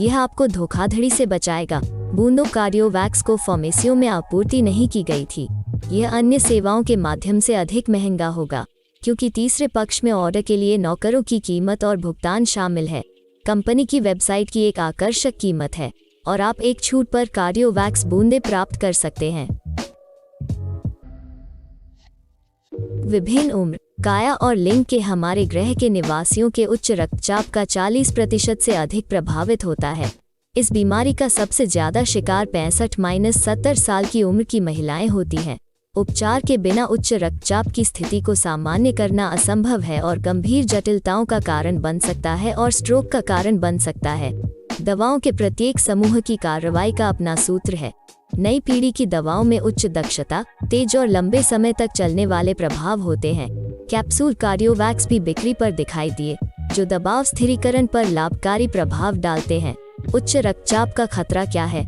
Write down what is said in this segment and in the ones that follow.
यह आपको धोखाधड़ी से बचाएगा। बूंदों कार्डियोवैक्स को फार्मेसियों में आपूर्ति नहीं की गई थी। यह अन्य सेवाओं के माध्यम से अधिक महंगा होगा, क्योंकि तीसरे पक्ष में ऑर्डर के लिए नौकरों की कीमत और भुगतान शामिल है। कंपनी की वेबसाइट की एक आकर्षक कीमत है और आप एक छूट पर कार्डियोवैक्स बूंदें प्राप्त कर सकते हैं। विभिन्न उम्र, काया और लिंग के हमारे ग्रह के निवासियों के उच्च रक्तचाप का 40% से अधिक प्रभावित होता है। इस बीमारी का सबसे ज्यादा शिकार 65-70 साल की उम्र की महिलाएं होती हैं। उपचार के बिना उच्च रक्तचाप की स्थिति को सामान्य करना असंभव है और गंभीर जटिलताओं का कारण बन सकता है और स्ट्रोक का कारण बन सकता है। दवाओं के प्रत्येक समूह की कार्रवाई का अपना सूत्र है। नई पीढ़ी की दवाओं में उच्च दक्षता, तेज और लंबे समय तक चलने वाले प्रभाव होते हैं। कैप्सूल कार्डियोवैक्स भी बिक्री पर दिखाई दिए, जो दबाव स्थिरीकरण पर लाभकारी प्रभाव डालते हैं। उच्च रक्तचाप का खतरा क्या है?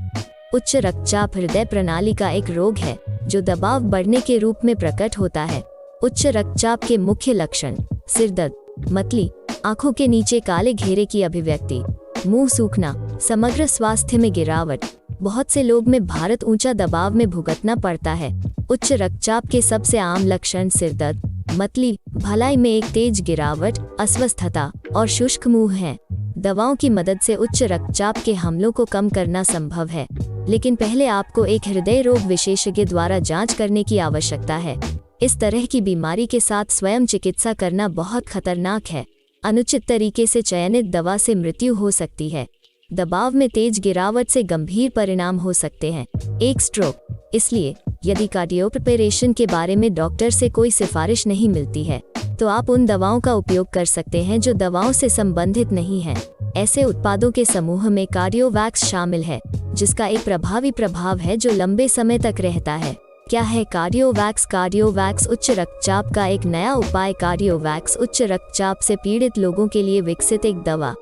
उच्च रक्तचाप हृदय प्रणाली का एक रोग है जो दबाव बढ़ने के रूप में प्रकट होता है। उच्च रक्तचाप के मुख्य लक्षण: सिरदर्द, मतली, आंखों के नीचे काले घेरे की अभिव्यक्ति, मुंह सूखना, समग्र स्वास्थ्य में गिरावट। बहुत से लोग में भारत ऊंचा दबाव में भुगतना पड़ता है। उच्च रक्तचाप के सबसे आम लक्षण सिरदर्द, मतली, भलाई में एक तेज गिरावट, अस्वस्थता और शुष्क मुंह हैं। दवाओं की मदद से उच्च रक्तचाप के हमलों को कम करना संभव है, लेकिन पहले आपको एक हृदय रोग विशेषज्ञ द्वारा जांच करने की आवश्यकता है। इस तरह की बीमारी के साथ स्वयं चिकित्सा करना बहुत खतरनाक है। अनुचित तरीके से चयनित दवा से मृत्यु हो सकती है। दबाव में तेज गिरावट से गंभीर परिणाम हो सकते हैं, एक स्ट्रोक। इसलिए यदि कार्डियोप्रेपरेशन के बारे में डॉक्टर से कोई सिफारिश नहीं मिलती है, तो आप उन दवाओं का उपयोग कर सकते हैं जो दवाओं से संबंधित नहीं हैं। ऐसे उत्पादों के समूह में कार्डियोवैक्स शामिल है, जिसका एक प्रभावी प्रभाव है जो लंबे समय तक रहता है। क्या है कार्डियोवैक्स? कार्डियोवैक्स उच्च रक्तचाप का एक नया उपाय। कार्डियोवैक्स उच्च रक्तचाप से पीड़ित लोगों के लिए विकसित एक दवा।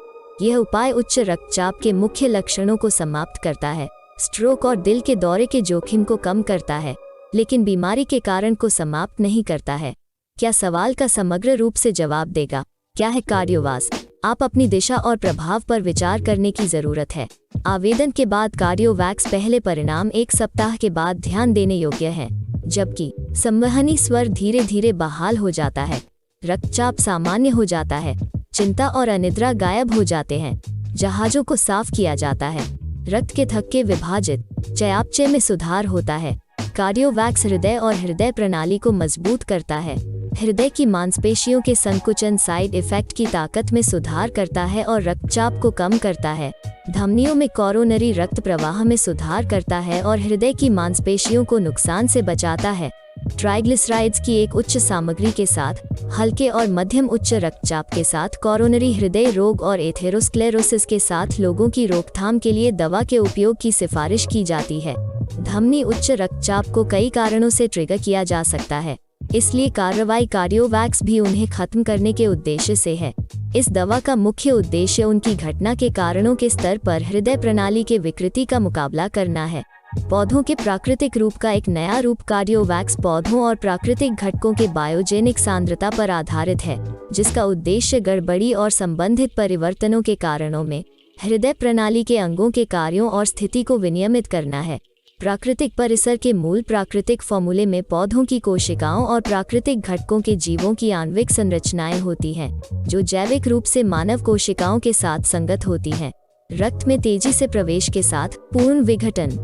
यह उपाय उच्च रक्तचाप के मुख्य लक्षणों को समाप्त करता है, स्ट्रोक और दिल के दौरे के जोखिम को कम करता है, लेकिन बीमारी के कारण को समाप्त नहीं करता है। क्या सवाल का समग्र रूप से जवाब देगा? क्या है कार्डियोवास? आप अपनी दिशा और प्रभाव पर विचार करने की जरूरत है। आवेदन के बाद कार्डियोवैक्स पहले परिणाम 1 सप्ताह के बाद ध्यान देने योग्य है, जबकि संवहनी स्वर धीरे धीरे बहाल हो जाता है। रक्तचाप सामान्य हो जाता है, चिंता और अनिद्रा गायब हो जाते हैं, जहाजों को साफ किया जाता है, रक्त के थक्के विभाजित, चयापचय में सुधार होता है। कार्डियोवैक्स हृदय और हृदय प्रणाली को मजबूत करता है, हृदय की मांसपेशियों के संकुचन साइड इफेक्ट की ताकत में सुधार करता है और रक्तचाप को कम करता है। धमनियों में कोरोनरी रक्त प्रवाह में सुधार करता है और हृदय की मांसपेशियों को नुकसान से बचाता है। ट्राइग्लिसराइड्स की एक उच्च सामग्री के साथ, हल्के और मध्यम उच्च रक्तचाप के साथ, कोरोनरी हृदय रोग और एथेरोस्क्लेरोसिस के साथ लोगों की रोकथाम के लिए दवा के उपयोग की सिफारिश की जाती है। धमनी उच्च रक्तचाप को कई कारणों से ट्रिगर किया जा सकता है, इसलिए कार्रवाई कार्डियोवैक्स भी उन्हें खत्म करने के उद्देश्य से है। इस दवा का मुख्य उद्देश्य उनकी घटना के कारणों के स्तर पर हृदय प्रणाली के विकृति का मुकाबला करना है। पौधों के प्राकृतिक रूप का एक नया रूप। कार्डियोवैक्स पौधों और प्राकृतिक घटकों के बायोजेनिक सांद्रता पर आधारित है, जिसका उद्देश्य गड़बड़ी और संबंधित परिवर्तनों के कारणों में हृदय प्रणाली के अंगों के कार्यों और स्थिति को विनियमित करना है। प्राकृतिक परिसर के मूल प्राकृतिक फॉर्मूले में पौधों की कोशिकाओं और प्राकृतिक घटकों के जीवों की आणविक संरचनाएं होती हैं, जो जैविक रूप से मानव कोशिकाओं के साथ संगत होती हैं। रक्त में तेजी से प्रवेश के साथ पूर्ण विघटन,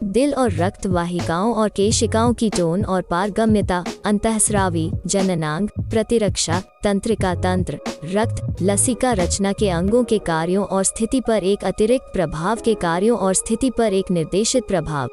दिल और रक्त वाहिकाओं और केशिकाओं की टोन और पारगम्यता, अंतःस्रावी, जननांग, प्रतिरक्षा, तंत्रिका तंत्र, रक्त लसिका रचना के अंगों के कार्यों और स्थिति पर एक अतिरिक्त प्रभाव के कार्यों और स्थिति पर एक निर्देशित प्रभाव।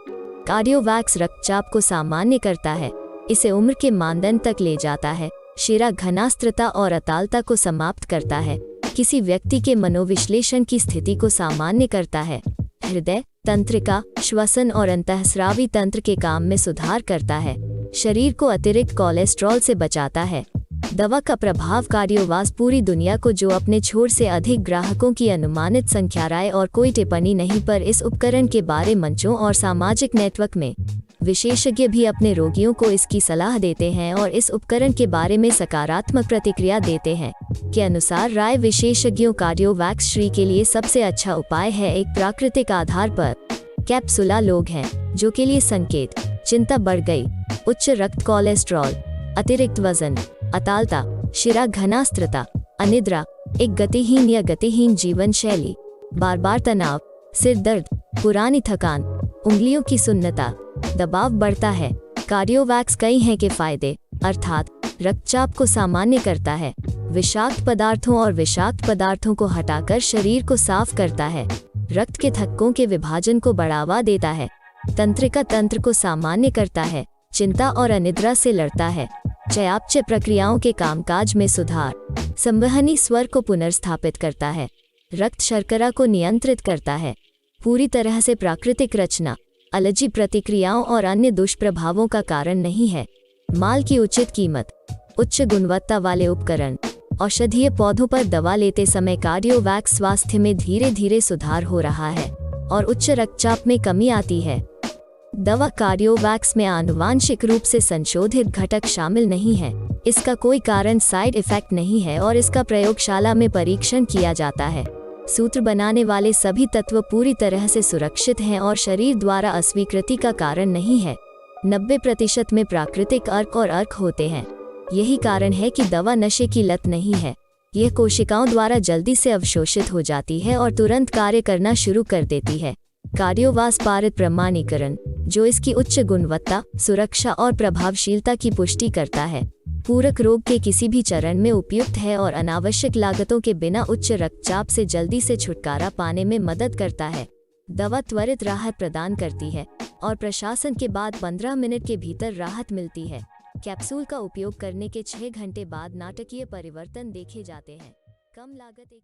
कार्डियोवैक्स रक्तचाप को सामान्य करता है, इसे उम्र के मानदंड तक ले जाता है, शिरा घनास्त्रता और अतालता को समाप्त करता है, किसी व्यक्ति के मनोविश्लेषण की स्थिति को सामान्य करता है, हृदय, तंत्रिका, श्वसन और अंतःस्रावी तंत्र के काम में सुधार करता है, शरीर को अतिरिक्त कोलेस्ट्रॉल से बचाता है, दवा का प्रभाव कार्डियोवास पूरी दुनिया को जो अपने छोर से अधिक ग्राहकों की अनुमानित संख्या राय और कोई टिप्पणी नहीं पर इस उपकरण के बारे मंचों और सामाजिक नेटवर्क में विशेषज्ञ भी अपने रोगियों को इसकी सलाह देते हैं और इस उपकरण के बारे में सकारात्मक प्रतिक्रिया देते हैं के अनुसार राय विशेषज्ञों कार्डियोवैक्स श्री के लिए सबसे अच्छा उपाय है एक प्राकृतिक आधार पर कैप्सूला लोग हैं जो के लिए संकेत चिंता बढ़ गई, उच्च रक्त कोलेस्ट्रॉल, अतिरिक्त वजन, अतालता, शिरा घनास्त्रता, अनिद्रा, एक गतिहीन या गतिहीन जीवन शैली, बार बार तनाव, सिर दर्द, पुरानी थकान, उंगलियों की सुन्नता, दबाव बढ़ता है। कार्डियोवैक्स कई हैं के फायदे, अर्थात रक्तचाप को सामान्य करता है, विषाक्त पदार्थों और विषाक्त पदार्थों को हटाकर शरीर को साफ करता है, रक्त के थक्कों के विभाजन को बढ़ावा देता है, तंत्रिका तंत्र को सामान्य करता है, चिंता और अनिद्रा से लड़ता है, चयापचय प्रक्रियाओं के कामकाज में सुधार, संवहनी स्वर को पुनर्स्थापित करता है, रक्त शर्करा को नियंत्रित करता है, पूरी तरह से प्राकृतिक रचना, एलर्जी प्रतिक्रियाओं और अन्य दुष्प्रभावों का कारण नहीं है। माल की उचित कीमत, उच्च गुणवत्ता वाले उपकरण, औषधीय पौधों पर दवा लेते समय कार्डियोवैक्स स्वास्थ्य में धीरे धीरे सुधार हो रहा है और उच्च रक्तचाप में कमी आती है। दवा कार्डियोवैक्स में आनुवांशिक रूप से संशोधित घटक शामिल नहीं है, इसका कोई कारण साइड इफेक्ट नहीं है और इसका प्रयोगशाला में परीक्षण किया जाता है। सूत्र बनाने वाले सभी तत्व पूरी तरह से सुरक्षित हैं और शरीर द्वारा अस्वीकृति का कारण नहीं है। 90% में प्राकृतिक अर्क और अर्क होते हैं। यही कारण है कि दवा नशे की लत नहीं है। यह कोशिकाओं द्वारा जल्दी से अवशोषित हो जाती है और तुरंत कार्य करना शुरू कर देती है। कार्डियोवास पारित प्रमाणीकरण, जो इसकी उच्च गुणवत्ता, सुरक्षा और प्रभावशीलता की पुष्टि करता है, पूरक रोग के किसी भी चरण में उपयुक्त है और अनावश्यक लागतों के बिना उच्च रक्तचाप से जल्दी से छुटकारा पाने में मदद करता है। दवा त्वरित राहत प्रदान करती है और प्रशासन के बाद 15 मिनट के भीतर राहत मिलती है। कैप्सूल का उपयोग करने के 6 घंटे बाद नाटकीय परिवर्तन देखे जाते हैं। कम लागत एक